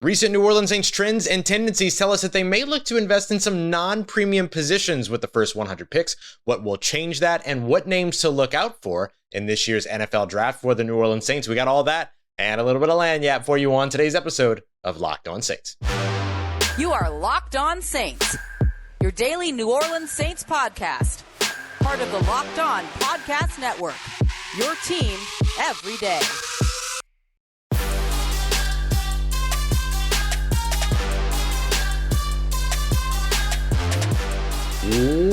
Recent New Orleans Saints trends and tendencies tell us that they may look to invest in some non-premium positions with the first 100 picks. What will change that and what names to look out for in this year's NFL draft for the New Orleans Saints? We got all that and a little bit of lagniappe for you on today's episode of Locked On Saints. You are Locked On Saints, your daily New Orleans Saints podcast. Part of the Locked On Podcast Network, your team every day.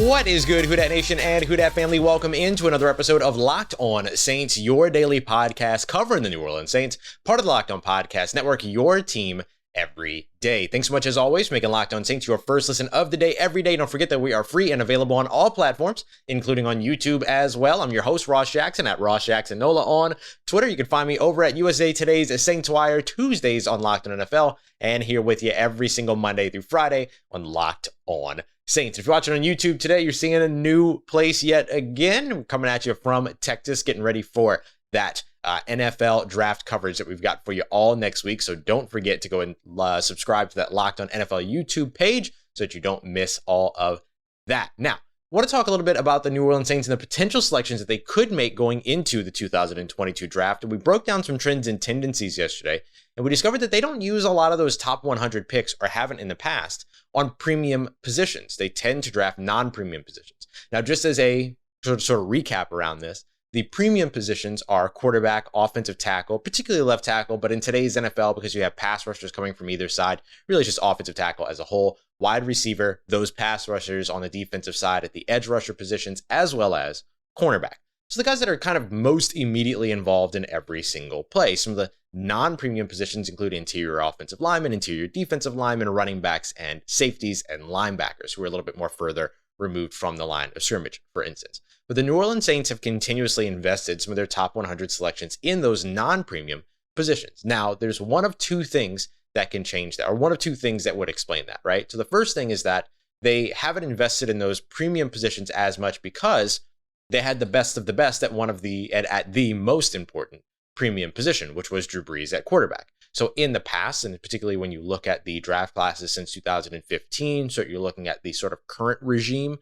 What is good, Who Dat Nation and Who Dat family? Welcome into another episode of Locked On Saints, your daily podcast covering the New Orleans Saints, part of the Locked On Podcast Network, your team every day. Thanks so much, as always, for making Locked On Saints your first listen of the day every day. Don't forget that we are free and available on all platforms, including on YouTube as well. I'm your host, Ross Jackson, at Ross Jackson Nola on Twitter. You can find me over at USA Today's Saints Wire, Tuesdays on Locked On NFL, and here with you every single Monday through Friday on Locked On Saints. If you're watching on YouTube today, you're seeing a new place yet again. We're coming at you from Texas, getting ready for that NFL draft coverage that we've got for you all next week. So don't forget to go and subscribe to that Locked On NFL YouTube page so that you don't miss all of that. Now, I want to talk a little bit about the New Orleans Saints and the potential selections that they could make going into the 2022 draft. And we broke down some trends and tendencies yesterday, and we discovered that they don't use a lot of those top 100 picks, or haven't in the past, on premium positions. They tend to draft non-premium positions. Now, just as a sort of recap around this, the premium positions are quarterback, offensive tackle, particularly left tackle, but in today's NFL, because you have pass rushers coming from either side, really just offensive tackle as a whole, wide receiver, those pass rushers on the defensive side at the edge rusher positions, as well as cornerback. So the guys that are kind of most immediately involved in every single play. Some of the non-premium positions include interior offensive linemen, interior defensive linemen, running backs, and safeties and linebackers, who are a little bit more further removed from the line of scrimmage, for instance. But the New Orleans Saints have continuously invested some of their top 100 selections in those non-premium positions. Now, there's one of two things that can change that, or one of two things that would explain that, right? So the first thing is that they haven't invested in those premium positions as much because they had the best of the best at at the most important premium position, which was Drew Brees at quarterback. So in the past, and particularly when you look at the draft classes since 2015, so you're looking at the sort of current regime,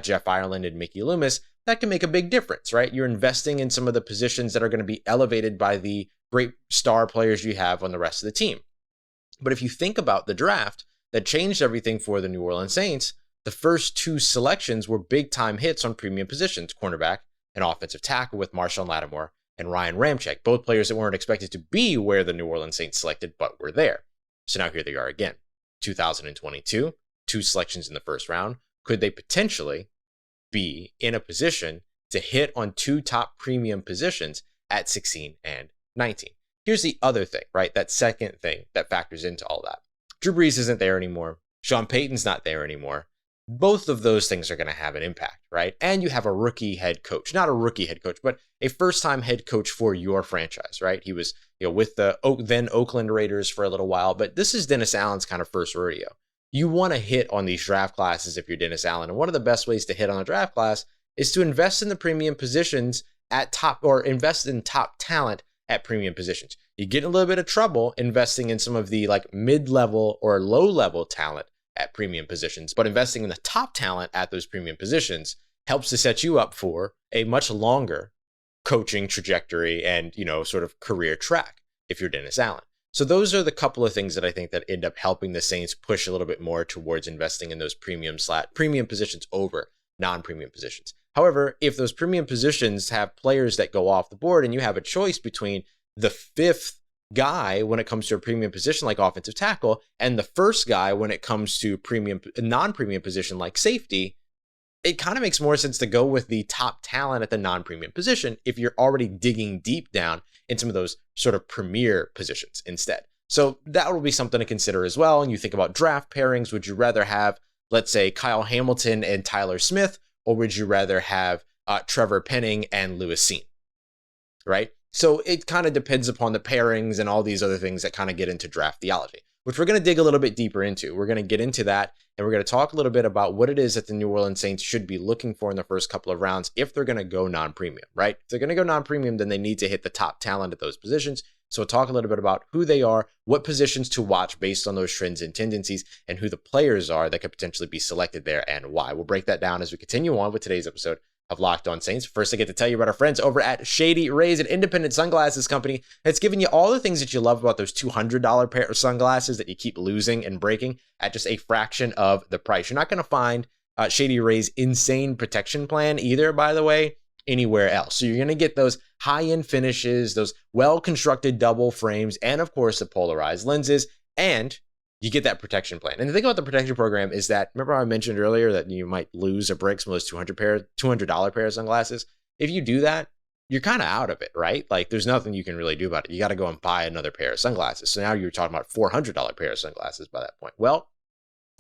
Jeff Ireland and Mickey Loomis, that can make a big difference, right? You're investing in some of the positions that are going to be elevated by the great star players you have on the rest of the team. But if you think about the draft that changed everything for the New Orleans Saints, the first two selections were big-time hits on premium positions, cornerback and offensive tackle, with Marshawn Lattimore and Ryan Ramczyk, both players that weren't expected to be where the New Orleans Saints selected, but were there. So now here they are again. 2022, two selections in the first round. Could they potentially be in a position to hit on two top premium positions at 16 and 19? Here's the other thing, right? That second thing that factors into all that. Drew Brees isn't there anymore. Sean Payton's not there anymore. Both of those things are going to have an impact, right? And you have a rookie head coach, not a rookie head coach, but a first-time head coach for your franchise, right? He was, with the then Oakland Raiders for a little while, but this is Dennis Allen's kind of first rodeo. You want to hit on these draft classes if you're Dennis Allen, and one of the best ways to hit on a draft class is to invest in the premium positions at top, or invest in top talent at premium positions. You get in a little bit of trouble investing in some of the mid-level or low-level talent at premium positions, but investing in the top talent at those premium positions helps to set you up for a much longer coaching trajectory and, sort of career track if you're Dennis Allen. So those are the couple of things that I think that end up helping the Saints push a little bit more towards investing in those premium positions over non-premium positions. However, if those premium positions have players that go off the board and you have a choice between the fifth guy when it comes to a premium position like offensive tackle and the first guy when it comes to non-premium position like safety, it kind of makes more sense to go with the top talent at the non-premium position if you're already digging deep down in some of those sort of premier positions instead. So that will be something to consider as well. And you think about draft pairings. Would you rather have, let's say, Kyle Hamilton and Tyler Smith, or would you rather have Trevor Penning and Lewis Seen, right? So it kind of depends upon the pairings and all these other things that kind of get into draft theology, which we're going to dig a little bit deeper into. We're going to get into that, and we're going to talk a little bit about what it is that the New Orleans Saints should be looking for in the first couple of rounds if they're going to go non-premium, right? If they're going to go non-premium, then they need to hit the top talent at those positions. So we'll talk a little bit about who they are, what positions to watch based on those trends and tendencies, and who the players are that could potentially be selected there and why. We'll break that down as we continue on with today's episode of Locked On Saints. First, I get to tell you about our friends over at Shady Rays, an independent sunglasses company that's giving you all the things that you love about those $200 pair of sunglasses that you keep losing and breaking at just a fraction of the price. You're not going to find Shady Rays' insane protection plan either, by the way, anywhere else. So you're going to get those high-end finishes, those well-constructed double frames, and of course the polarized lenses, and you get that protection plan. And the thing about the protection program is that, remember how I mentioned earlier that you might lose or break some of those $200 pair of sunglasses? If you do that, you're kind of out of it, right? Like there's nothing you can really do about it. You got to go and buy another pair of sunglasses. So now you're talking about $400 pair of sunglasses by that point. Well,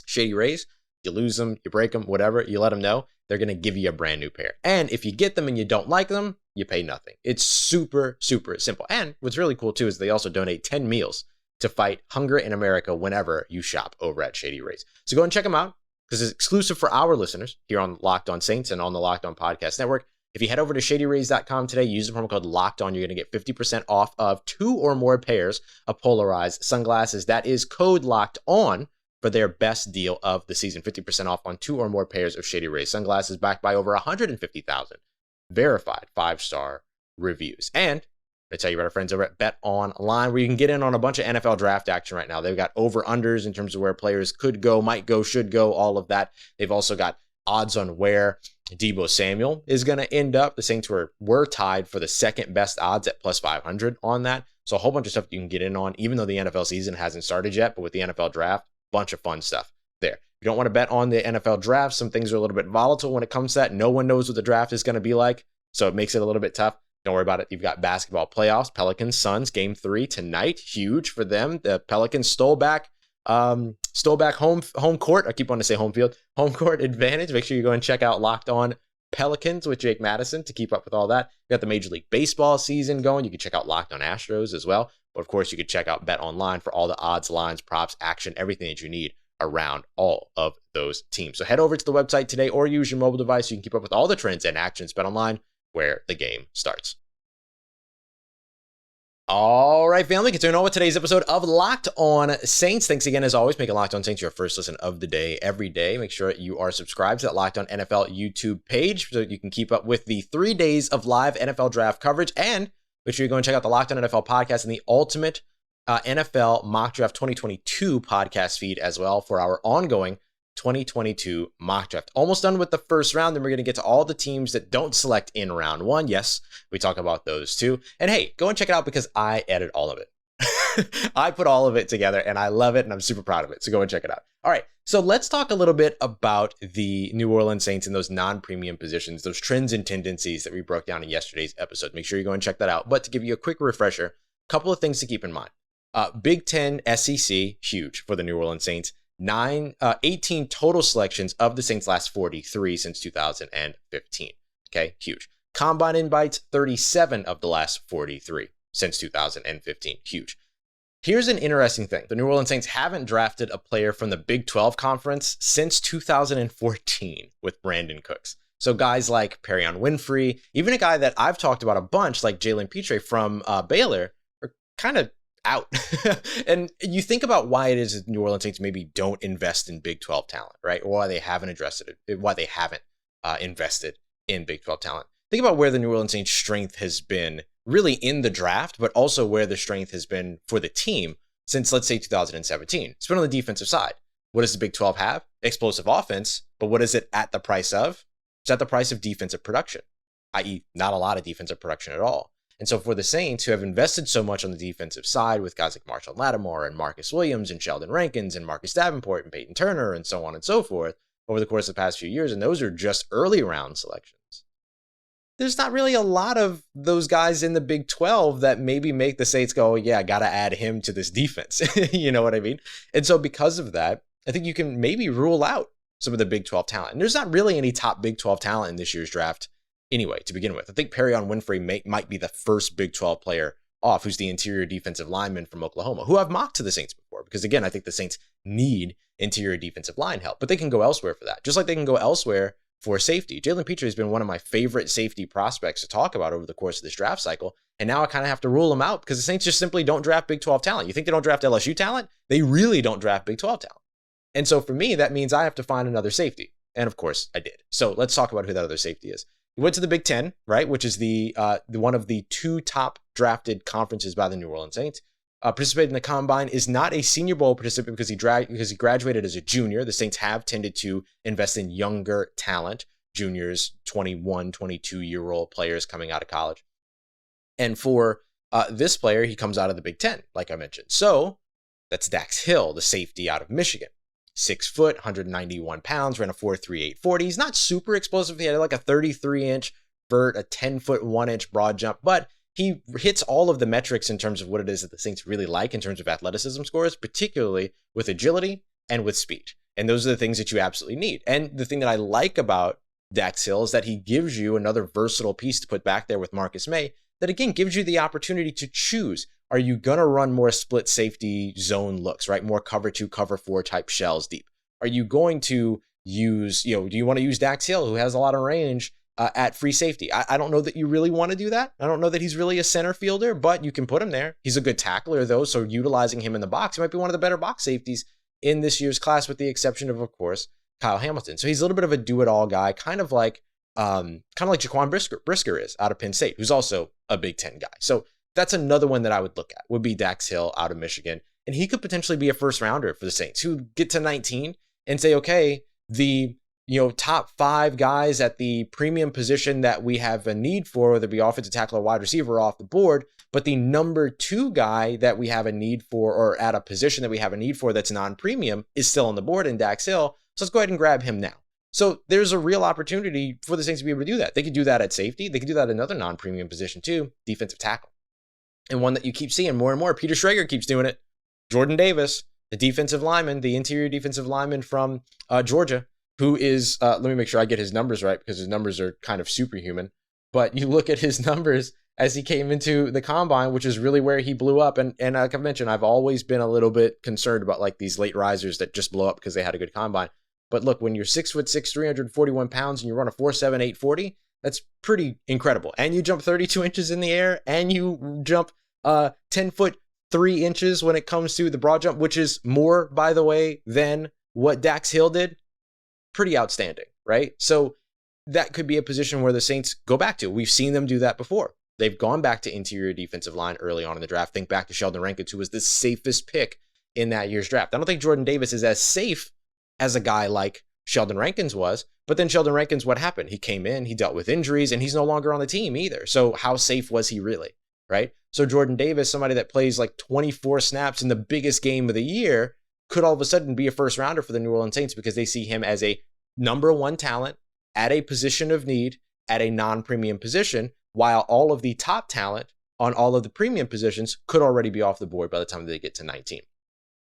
Shady Rays, you lose them, you break them, whatever, you let them know, they're going to give you a brand new pair. And if you get them and you don't like them, you pay nothing. It's super, super simple. And what's really cool too is they also donate 10 meals to fight hunger in America whenever you shop over at Shady Rays. So go and check them out because it's exclusive for our listeners here on Locked On Saints and on the Locked On Podcast Network. If you head over to shadyrays.com today, use the promo code Locked On, you're going to get 50% off of 2 or more pairs of polarized sunglasses. That is code Locked On for their best deal of the season. 50% off on 2 or more pairs of Shady Rays sunglasses backed by over 150,000 verified 5-star reviews. And I tell you about our friends over at BetOnline, where you can get in on a bunch of NFL draft action right now. They've got over-unders in terms of where players could go, might go, should go, all of that. They've also got odds on where Deebo Samuel is going to end up. The Saints were tied for the second best odds at plus 500 on that. So a whole bunch of stuff you can get in on, even though the NFL season hasn't started yet. But with the NFL draft, bunch of fun stuff there. If you don't want to bet on the NFL draft, some things are a little bit volatile when it comes to that. No one knows what the draft is going to be like, so it makes it a little bit tough. Don't worry about it. You've got basketball playoffs, Pelicans, Suns, game 3 tonight. Huge for them. The Pelicans stole back home court. I keep wanting to say home home court advantage. Make sure you go and check out Locked On Pelicans with Jake Madison to keep up with all that. You got the Major League Baseball season going. You can check out Locked On Astros as well. But of course, you could check out BetOnline for all the odds, lines, props, action, everything that you need around all of those teams. So head over to the website today or use your mobile device so you can keep up with all the trends and actions. BetOnline, where the game starts. All right, family, continuing on with today's episode of Locked On Saints. Thanks again, as always, making Locked On Saints your first listen of the day every day. Make sure you are subscribed to that Locked On NFL YouTube page so you can keep up with the 3 days of live NFL draft coverage. And make sure you go and check out the Locked On NFL podcast and the Ultimate NFL Mock Draft 2022 podcast feed as well for our ongoing 2022 mock draft. Almost done with the first round. Then we're going to get to all the teams that don't select in round 1. Yes, we talk about those too. And hey, go and check it out because I edit all of it. I put all of it together and I love it and I'm super proud of it. So go and check it out. All right. So let's talk a little bit about the New Orleans Saints and those non-premium positions, those trends and tendencies that we broke down in yesterday's episode. Make sure you go and check that out. But to give you a quick refresher, a couple of things to keep in mind. Big Ten SEC, huge for the New Orleans Saints. 18 total selections of the Saints' last 43 since 2015. Okay, huge. Combine invites, 37 of the last 43 since 2015. Huge. Here's an interesting thing. The New Orleans Saints haven't drafted a player from the Big 12 conference since 2014 with Brandon Cooks. So guys like Perion Winfrey, even a guy that I've talked about a bunch like Jalen Petit-Frere from Baylor, are kind of out. And you think about why it is that New Orleans Saints maybe don't invest in Big 12 talent, right? Or why they haven't invested in Big 12 talent. Think about where the New Orleans Saints strength has been really in the draft, but also where the strength has been for the team since, let's say, 2017. It's been on the defensive side. What does the Big 12 have? Explosive offense, but what is it at the price of? It's at the price of defensive production, i.e. not a lot of defensive production at all. And so for the Saints, who have invested so much on the defensive side with guys like Marshall Lattimore and Marcus Williams and Sheldon Rankins and Marcus Davenport and Peyton Turner and so on and so forth over the course of the past few years, and those are just early round selections, there's not really a lot of those guys in the Big 12 that maybe make the Saints go, yeah, I got to add him to this defense. You know what I mean? And so because of that, I think you can maybe rule out some of the Big 12 talent. And there's not really any top Big 12 talent in this year's draft anyway, to begin with. I think Perion Winfrey might be the first Big 12 player off, who's the interior defensive lineman from Oklahoma, who I've mocked to the Saints before, because again, I think the Saints need interior defensive line help, but they can go elsewhere for that, just like they can go elsewhere for safety. Jalen Petit-Frere has been one of my favorite safety prospects to talk about over the course of this draft cycle, And now I kind of have to rule him out because the Saints just simply don't draft Big 12 talent. You think they don't draft LSU talent? They really don't draft Big 12 talent. And so for me, that means I have to find another safety. And of course I did. So let's talk about who that other safety is. He went to the Big 10, right? Which is the one of the 2 top drafted conferences by the New Orleans Saints. Participated in the Combine, is not a Senior Bowl participant because he graduated as a junior. The Saints have tended to invest in younger talent, juniors, 21, 22-year-old players coming out of college. And for this player, he comes out of the Big 10, like I mentioned. So that's Dax Hill, the safety out of Michigan. 6 foot, 191 pounds, ran a 4.38 40. He's not super explosive. He had like a 33-inch vert, a 10-foot, 1-inch broad jump, but he hits all of the metrics in terms of what it is that the Saints really like in terms of athleticism scores, particularly with agility and with speed. And those are the things that you absolutely need. And the thing that I like about Dax Hill is that he gives you another versatile piece to put back there with Marcus May that, again, gives you the opportunity to choose. Are you going to run more split safety zone looks, right? More cover 2, cover 4 type shells deep? Are you going to use, do you want to use Dax Hill, who has a lot of range at free safety? I don't know that you really want to do that. I don't know that he's really a center fielder, but you can put him there. He's a good tackler, though, so utilizing him in the box, he might be one of the better box safeties in this year's class, with the exception of course, Kyle Hamilton. So he's a little bit of a do-it-all guy, kind of like Jaquan Brisker is out of Penn State, who's also a Big Ten guy. So that's another one that I would look at, would be Dax Hill out of Michigan. And he could potentially be a first rounder for the Saints, who get to 19 and say, okay, the top 5 guys at the premium position that we have a need for, whether it be offensive tackle or wide receiver, are off the board. But the number 2 guy that we have a need for, or at a position that we have a need for that's non-premium, is still on the board in Dax Hill. So let's go ahead and grab him now. So there's a real opportunity for the Saints to be able to do that. They could do that at safety. They could do that at another non-premium position too, defensive tackle. And one that you keep seeing more and more, Peter Schrager keeps doing it. Jordan Davis, the defensive lineman, the interior defensive lineman from Georgia, who is, let me make sure I get his numbers right because his numbers are kind of superhuman. But you look at his numbers as he came into the Combine, which is really where he blew up. And like I mentioned, I've always been a little bit concerned about like these late risers that just blow up because they had a good Combine. But look, when you're 6'6", 341 pounds, and you run a 4.78 40, that's pretty incredible. And you jump 32 inches in the air, and you jump 10 foot 3 inches when it comes to the broad jump, which is more, by the way, than what Dax Hill did. Pretty outstanding, right? So that could be a position where the Saints go back to. We've seen them do that before. They've gone back to interior defensive line early on in the draft. Think back to Sheldon Rankins, who was the safest pick in that year's draft. I don't think Jordan Davis is as safe as a guy like Sheldon Rankins was, but then Sheldon Rankins, what happened? He came in, he dealt with injuries, and he's no longer on the team either. So how safe was he really, right? So Jordan Davis, somebody that plays like 24 snaps in the biggest game of the year, could all of a sudden be a first rounder for the New Orleans Saints because they see him as a number 1 talent at a position of need at a non-premium position, while all of the top talent on all of the premium positions could already be off the board by the time they get to 19.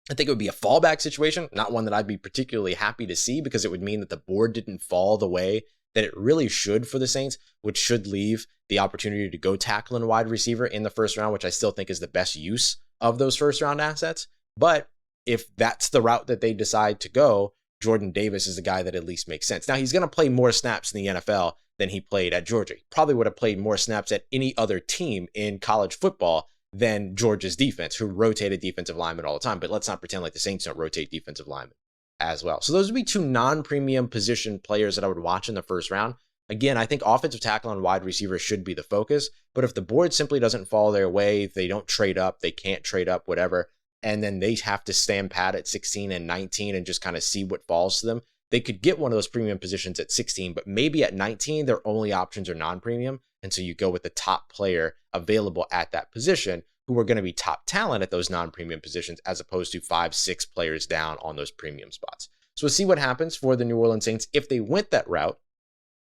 I think it would be a fallback situation, not one that I'd be particularly happy to see because it would mean that the board didn't fall the way that it really should for the Saints, which should leave the opportunity to go tackle and wide receiver in the first round, which I still think is the best use of those first round assets. But if that's the route that they decide to go, Jordan Davis is a guy that at least makes sense. Now, he's going to play more snaps in the NFL than he played at Georgia. He probably would have played more snaps at any other team in college football than Georgia's defense, who rotated defensive linemen all the time. But let's not pretend like the Saints don't rotate defensive linemen as well. So those would be 2 non-premium position players that I would watch in the first round. Again, I think offensive tackle and wide receiver should be the focus. But if the board simply doesn't fall their way, they don't trade up, they can't trade up, whatever, and then they have to stand pat at 16 and 19 and just kind of see what falls to them, they could get one of those premium positions at 16, but maybe at 19, their only options are non-premium. And so you go with the top player available at that position who are going to be top talent at those non-premium positions as opposed to 5-6 players down on those premium spots. So we'll see what happens for the New Orleans Saints. If they went that route,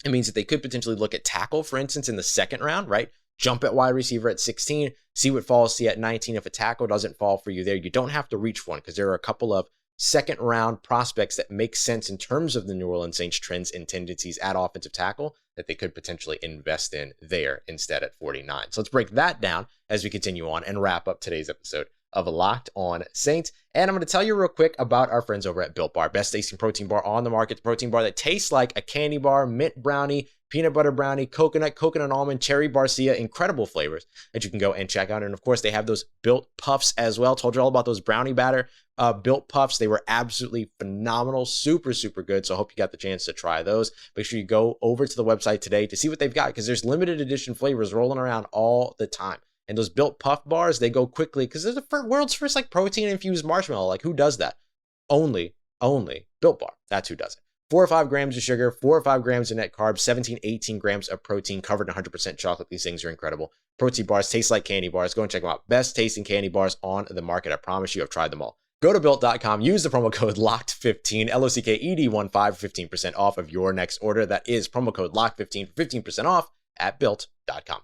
it means that they could potentially look at tackle, for instance, in the second round, right? Jump at wide receiver at 16, see what falls to you at 19. If a tackle doesn't fall for you there, you don't have to reach for one because there are a couple of second round prospects that make sense in terms of the New Orleans Saints trends and tendencies at offensive tackle that they could potentially invest in there instead at 49. So let's break that down as we continue on and wrap up today's episode of Locked On Saints. And I'm going to tell you real quick about our friends over at Built Bar, best tasting protein bar on the market, the protein bar that tastes like a candy bar, mint brownie, peanut butter brownie, coconut almond, cherry barcia, incredible flavors that you can go and check out. And of course, they have those built puffs as well. Told you all about those brownie batter built puffs. They were absolutely phenomenal, super, super good. So I hope you got the chance to try those. Make sure you go over to the website today to see what they've got, because there's limited edition flavors rolling around all the time. And those built puff bars, they go quickly because they're the world's first like protein infused marshmallow. Like, who does that? Only Built Bar. That's who does it. 4 or 5 grams of sugar, 4 or 5 grams of net carbs, 17, 18 grams of protein, covered in 100% chocolate. These things are incredible. Protein bars taste like candy bars. Go and check them out. Best tasting candy bars on the market. I promise you, I've tried them all. Go to built.com, use the promo code LOCKED15, LOCKED15 for 15% off of your next order. That is promo code LOCKED15 for 15% off at built.com.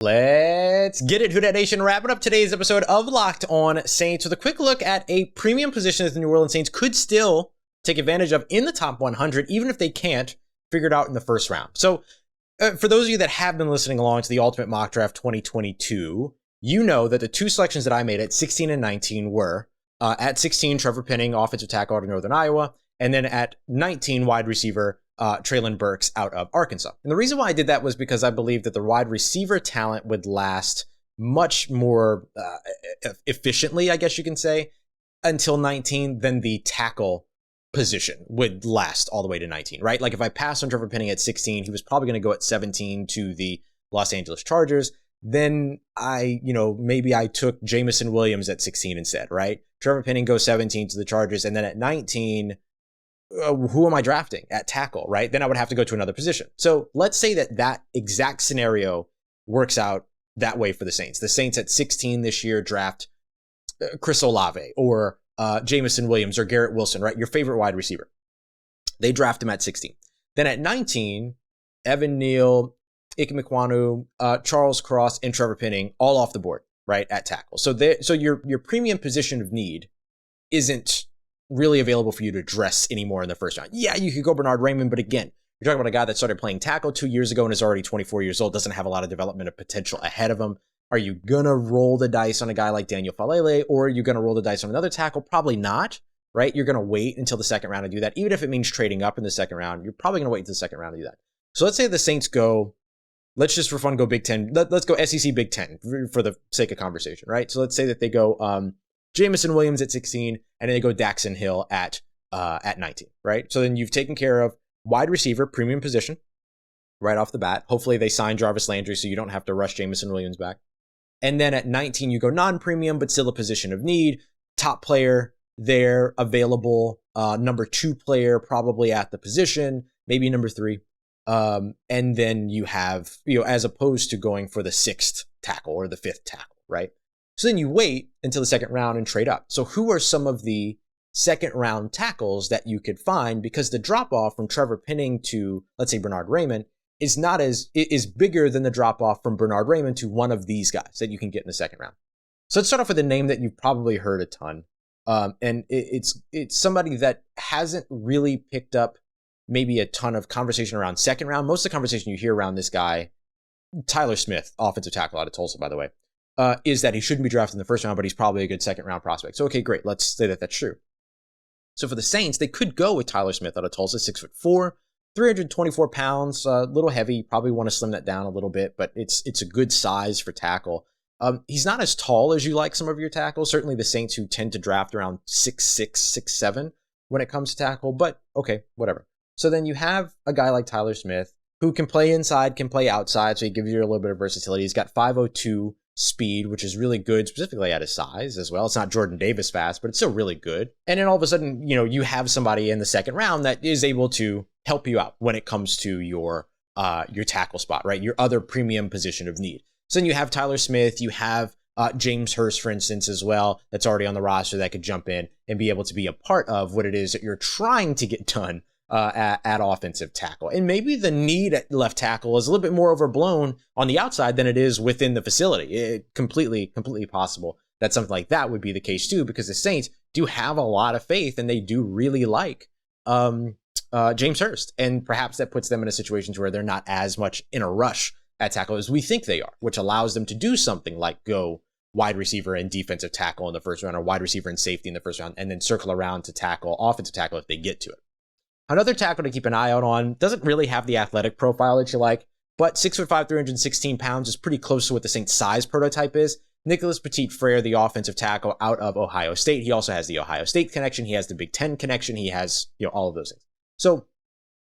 Let's get it, Who Dat Nation. Wrapping up today's episode of Locked On Saints with a quick look at a premium position that the New Orleans Saints could still take advantage of in the top 100, even if they can't figure it out in the first round. So for those of you that have been listening along to the Ultimate Mock Draft 2022, you know that the 2 selections that I made at 16 and 19 were at 16, Trevor Penning, offensive tackle out of Northern Iowa, and then at 19, wide receiver, Treylon Burks out of Arkansas. And the reason why I did that was because I believe that the wide receiver talent would last much more efficiently, I guess you can say, until 19 than the tackle position would last all the way to 19, right? Like if I passed on Trevor Penning at 16, he was probably going to go at 17 to the Los Angeles Chargers. Then maybe I took Jameson Williams at 16 instead, right? Trevor Penning goes 17 to the Chargers. And then at 19, who am I drafting at tackle, right? Then I would have to go to another position. So let's say that exact scenario works out that way for the Saints. The Saints at 16 this year draft Chris Olave or Jameson Williams or Garrett Wilson, right? Your favorite wide receiver. They draft him at 16. Then at 19, Evan Neal, Ikem Ekwonu, Charles Cross, and Trevor Penning all off the board, right, at tackle. So your premium position of need isn't really available for you to address anymore in the first round. Yeah, you could go Bernard Raymond, but again, you're talking about a guy that started playing tackle 2 years ago and is already 24 years old, doesn't have a lot of development of potential ahead of him. Are you going to roll the dice on a guy like Daniel Falele, or are you going to roll the dice on another tackle? Probably not, right? You're going to wait until the second round to do that. Even if it means trading up in the second round, you're probably going to wait until the second round to do that. So let's say the Saints go, let's just for fun go Big Ten. Let's go SEC Big Ten for the sake of conversation, right? So let's say that they go Jameson Williams at 16, and then they go Daxton Hill at 19, right? So then you've taken care of wide receiver, premium position, right off the bat. Hopefully they sign Jarvis Landry so you don't have to rush Jameson Williams back. And then at 19, you go non-premium, but still a position of need. Top player there, available. Number 2 player probably at the position, maybe number 3. And then you have, as opposed to going for the 6th tackle or the 5th tackle, right? So then you wait until the second round and trade up. So who are some of the second round tackles that you could find? Because the drop off from Trevor Penning to, let's say, Bernard Raymond is bigger than the drop off from Bernard Raymond to one of these guys that you can get in the second round. So let's start off with a name that you've probably heard a ton. And it's somebody that hasn't really picked up maybe a ton of conversation around second round. Most of the conversation you hear around this guy, Tyler Smith, offensive tackle out of Tulsa, by the way, is that he shouldn't be drafted in the first round, but he's probably a good second round prospect. So, okay, great. Let's say that that's true. So for the Saints, they could go with Tyler Smith out of Tulsa, 6'4", 324 pounds, a little heavy. Probably want to slim that down a little bit, but it's a good size for tackle. He's not as tall as you like some of your tackles. Certainly the Saints, who tend to draft around 6'6", 6'7" when it comes to tackle, but okay, whatever. So then you have a guy like Tyler Smith who can play inside, can play outside, so he gives you a little bit of versatility. He's got 5.02 speed, which is really good, specifically at his size as well. It's not Jordan Davis fast, but it's still really good. And then all of a sudden, you have somebody in the second round that is able to help you out when it comes to your tackle spot, right? Your other premium position of need. So then you have Tyler Smith, you have James Hurst, for instance, as well, that's already on the roster that could jump in and be able to be a part of what it is that you're trying to get done at offensive tackle. And maybe the need at left tackle is a little bit more overblown on the outside than it is within the facility. It completely possible that something like that would be the case too, because the Saints do have a lot of faith and they do really like James Hurst. And perhaps that puts them in a situation where they're not as much in a rush at tackle as we think they are, which allows them to do something like go wide receiver and defensive tackle in the first round, or wide receiver and safety in the first round, and then circle around to tackle, offensive tackle if they get to it. Another tackle to keep an eye out on, doesn't really have the athletic profile that you like, but 6'5", 316 pounds is pretty close to what the Saints size prototype is. Nicolas Petit-Frere, the offensive tackle out of Ohio State. He also has the Ohio State connection. He has the Big Ten connection. He has, all of those things. So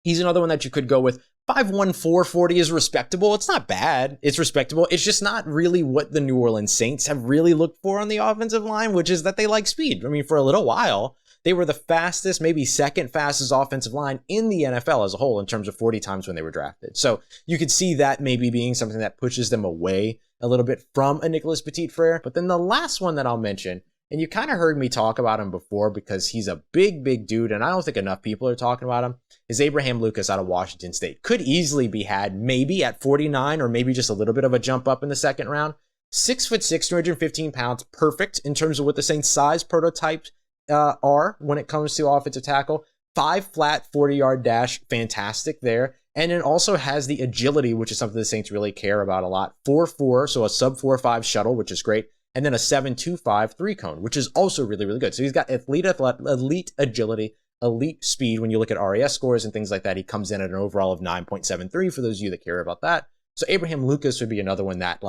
he's another one that you could go with. 5'1", 440 is respectable. It's not bad. It's respectable. It's just not really what the New Orleans Saints have really looked for on the offensive line, which is that they like speed. I mean, for a little while, they were the fastest, maybe second fastest offensive line in the NFL as a whole in terms of 40 times when they were drafted. So you could see that maybe being something that pushes them away a little bit from a Nicolas Petit-Frere. But then the last one that I'll mention, and you kind of heard me talk about him before because he's a big, big dude, and I don't think enough people are talking about him, is Abraham Lucas out of Washington State. Could easily be had maybe at 49 or maybe just a little bit of a jump up in the second round. 6'6", 215 pounds, perfect in terms of what the Saints size prototypes are when it comes to offensive tackle. 5 flat 40-yard dash, fantastic there. And it also has the agility, which is something the Saints really care about a lot. 4.4, so a sub 4.5 shuttle, which is great. And then a 7.25 3-cone, which is also really, really good. So he's got elite agility, elite speed. When you look at RAS scores and things like that, he comes in at an overall of 9.73 for those of you that care about that. So Abraham Lucas would be another one that,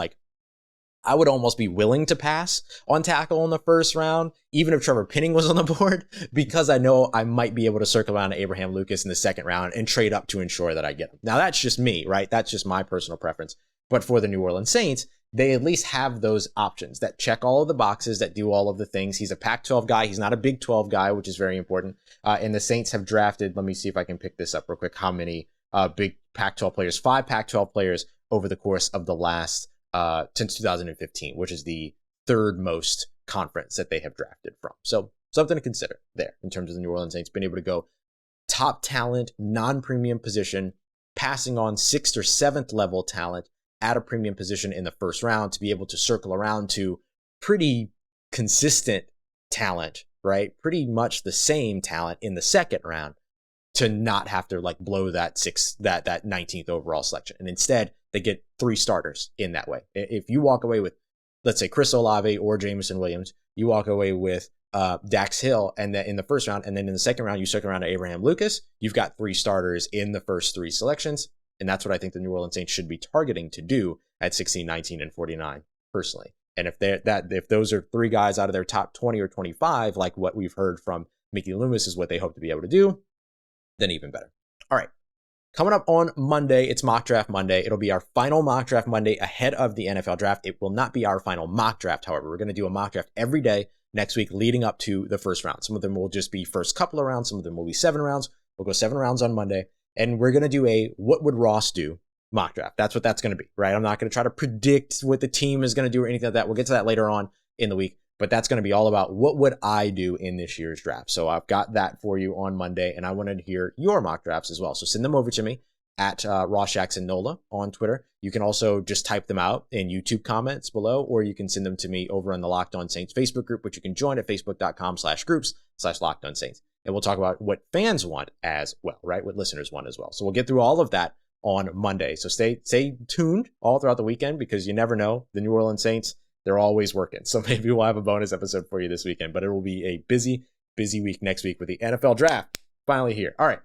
I would almost be willing to pass on tackle in the first round, even if Trevor Penning was on the board, because I know I might be able to circle around to Abraham Lucas in the second round and trade up to ensure that I get him. Now, that's just me, right? That's just my personal preference. But for the New Orleans Saints, they at least have those options that check all of the boxes, that do all of the things. He's a Pac-12 guy. He's not a Big 12 guy, which is very important. And the Saints have drafted, let me see if I can pick this up real quick, how many big Pac-12 players, 5 Pac-12 players over the course of the last since 2015, which is the third most conference that they have drafted from. So something to consider there in terms of the New Orleans Saints being able to go top talent, non-premium position, passing on 6th or 7th level talent at a premium position in the first round to be able to circle around to pretty consistent talent, right? Pretty much the same talent in the second round to not have to blow that 19th overall selection. And instead, they get 3 starters in that way. If you walk away with, let's say, Chris Olave or Jameson Williams, you walk away with Dax Hill and in the first round, and then in the second round, you circle around to Abraham Lucas, you've got 3 starters in the first 3 selections. And that's what I think the New Orleans Saints should be targeting to do at 16, 19, and 49, personally. And if those are 3 guys out of their top 20 or 25, like what we've heard from Mickey Loomis is what they hope to be able to do, then even better. All right. Coming up on Monday, it's Mock Draft Monday. It'll be our final Mock Draft Monday ahead of the NFL Draft. It will not be our final mock draft, however. We're going to do a mock draft every day next week leading up to the first round. Some of them will just be first couple of rounds. Some of them will be 7 rounds. We'll go 7 rounds on Monday. And we're going to do a what would Ross do mock draft. That's what that's going to be, right? I'm not going to try to predict what the team is going to do or anything like that. We'll get to that later on in the week. But that's going to be all about what would I do in this year's draft. So I've got that for you on Monday, and I wanted to hear your mock drafts as well. So send them over to me at Ross Jackson Nola on Twitter. You can also just type them out in YouTube comments below, or you can send them to me over on the Locked On Saints Facebook group, which you can join at facebook.com/groups/Locked On Saints. And we'll talk about what fans want as well, right? What listeners want as well. So we'll get through all of that on Monday. So stay tuned all throughout the weekend, because you never know. The New Orleans Saints, they're always working. So maybe we'll have a bonus episode for you this weekend, but it will be a busy, busy week next week with the NFL Draft finally here. All right.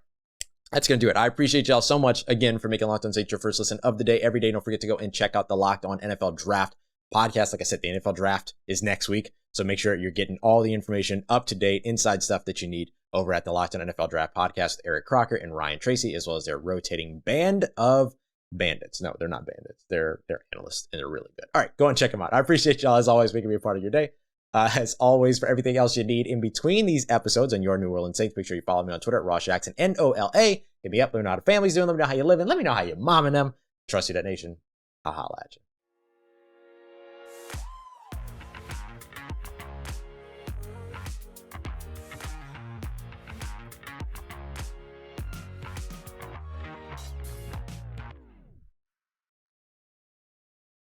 That's going to do it. I appreciate y'all so much again for making Locked On Saints your first listen of the day every day. Don't forget to go and check out the Locked On NFL Draft podcast. Like I said, the NFL Draft is next week. So make sure you're getting all the information up to date, inside stuff that you need over at the Locked On NFL Draft podcast with Eric Crocker and Ryan Tracy, as well as their rotating band of bandits. No, they're not bandits. They're analysts, and they're really good. All right, go and check them out. I appreciate y'all, as always, making me a part of your day. As always, for everything else you need in between these episodes and your New Orleans Saints, make sure you follow me on Twitter at Ross Jackson, NOLA. Hit me up. Let me know how the family's doing. Let me know how you're living. Let me know how you're momming them. Trust you, that nation. I'll holla at you.